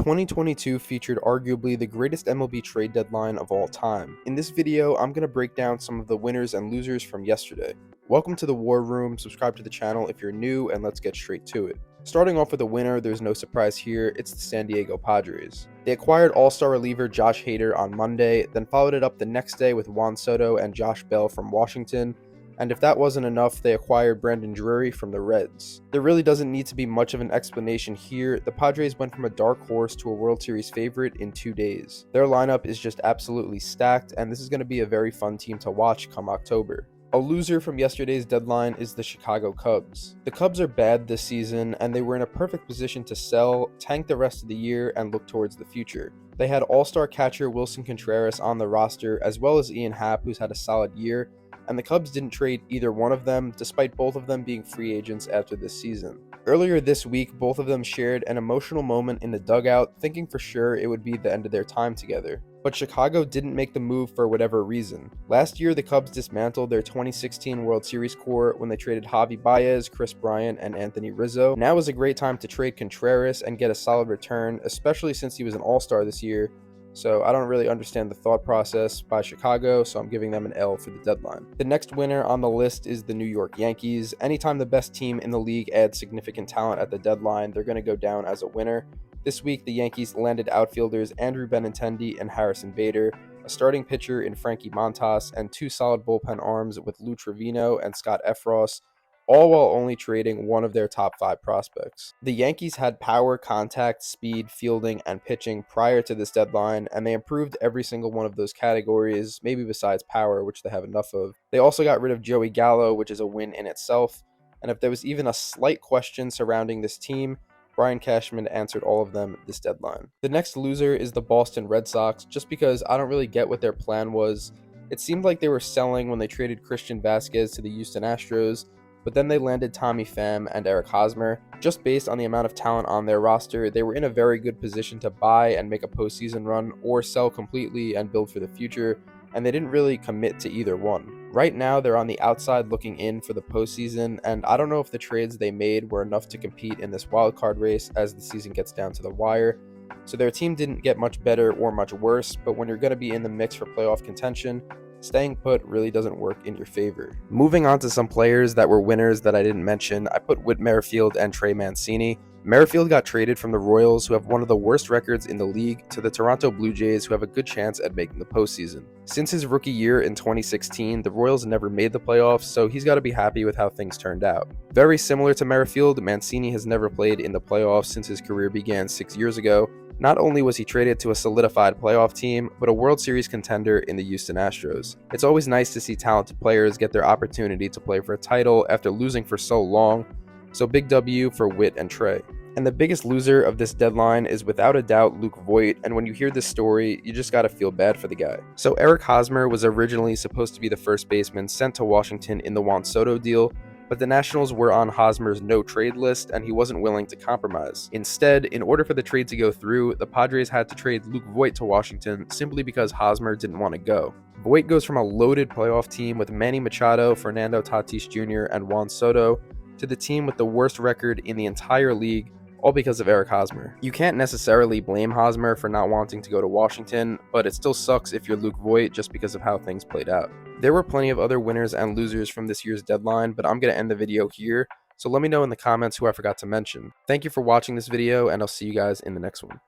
2022 featured arguably the greatest MLB trade deadline of all time. In this video, I'm going to break down some of the winners and losers from yesterday. Welcome to the War Room, subscribe to the channel if you're new, and let's get straight to it. Starting off with a winner, there's no surprise here, it's the San Diego Padres. They acquired all-star reliever Josh Hader on Monday, then followed it up the next day with Juan Soto and Josh Bell from Washington. And if that wasn't enough, they acquired Brandon Drury from the Reds. There really doesn't need to be much of an explanation here. The Padres went from a dark horse to a World Series favorite in 2 days. Their lineup is just absolutely stacked, and this is going to be a very fun team to watch come October. A loser from yesterday's deadline is the Chicago Cubs. The Cubs are bad this season, and they were in a perfect position to sell, tank the rest of the year, and look towards the future. They had all-star catcher Wilson Contreras on the roster, as well as Ian Happ, who's had a solid year, and the Cubs didn't trade either one of them, despite both of them being free agents after this season. Earlier this week, both of them shared an emotional moment in the dugout, thinking for sure it would be the end of their time together. But Chicago didn't make the move for whatever reason. Last year, the Cubs dismantled their 2016 World Series core when they traded Javi Baez, Chris Bryant, and Anthony Rizzo. Now is a great time to trade Contreras and get a solid return, especially since he was an all-star this year. So I don't really understand the thought process by Chicago, so I'm giving them an L for the deadline. The next winner on the list is the New York Yankees. Anytime the best team in the league adds significant talent at the deadline, they're going to go down as a winner. This week, the Yankees landed outfielders Andrew Benintendi and Harrison Bader, a starting pitcher in Frankie Montas, and two solid bullpen arms with Lou Trevino and Scott Effross, all while only trading one of their top 5 prospects. The Yankees had power, contact, speed, fielding, and pitching prior to this deadline, and they improved every single one of those categories, maybe besides power, which they have enough of. They also got rid of Joey Gallo, which is a win in itself, and if there was even a slight question surrounding this team, Brian Cashman answered all of them this deadline. The next loser is the Boston Red Sox, just because I don't really get what their plan was. It seemed like they were selling when they traded Christian Vasquez to the Houston Astros, but then they landed Tommy Pham and Eric Hosmer. Just based on the amount of talent on their roster, they were in a very good position to buy and make a postseason run, or sell completely and build for the future, and they didn't really commit to either one. Right now, they're on the outside looking in for the postseason, and I don't know if the trades they made were enough to compete in this wildcard race as the season gets down to the wire. So their team didn't get much better or much worse, but when you're going to be in the mix for playoff contention, staying put really doesn't work in your favor. Moving on to some players that were winners that I didn't mention, I put Whit Merrifield and Trey Mancini. Merrifield got traded from the Royals, who have one of the worst records in the league, to the Toronto Blue Jays, who have a good chance at making the postseason. Since his rookie year in 2016, the Royals never made the playoffs, so he's got to be happy with how things turned out. Very similar to Merrifield, Mancini has never played in the playoffs since his career began 6 years ago. Not only was he traded to a solidified playoff team, but a World Series contender in the Houston Astros. It's always nice to see talented players get their opportunity to play for a title after losing for so long, so big W for Whit and Trey. And the biggest loser of this deadline is without a doubt Luke Voit, and when you hear this story, you just gotta feel bad for the guy. So Eric Hosmer was originally supposed to be the first baseman sent to Washington in the Juan Soto deal, but the Nationals were on Hosmer's no-trade list, and he wasn't willing to compromise. Instead, in order for the trade to go through, the Padres had to trade Luke Voit to Washington simply because Hosmer didn't want to go. Voit goes from a loaded playoff team with Manny Machado, Fernando Tatis Jr., and Juan Soto to the team with the worst record in the entire league, all because of Eric Hosmer. You can't necessarily blame Hosmer for not wanting to go to Washington, but it still sucks if you're Luke Voit just because of how things played out. There were plenty of other winners and losers from this year's deadline, but I'm going to end the video here, so let me know in the comments who I forgot to mention. Thank you for watching this video, and I'll see you guys in the next one.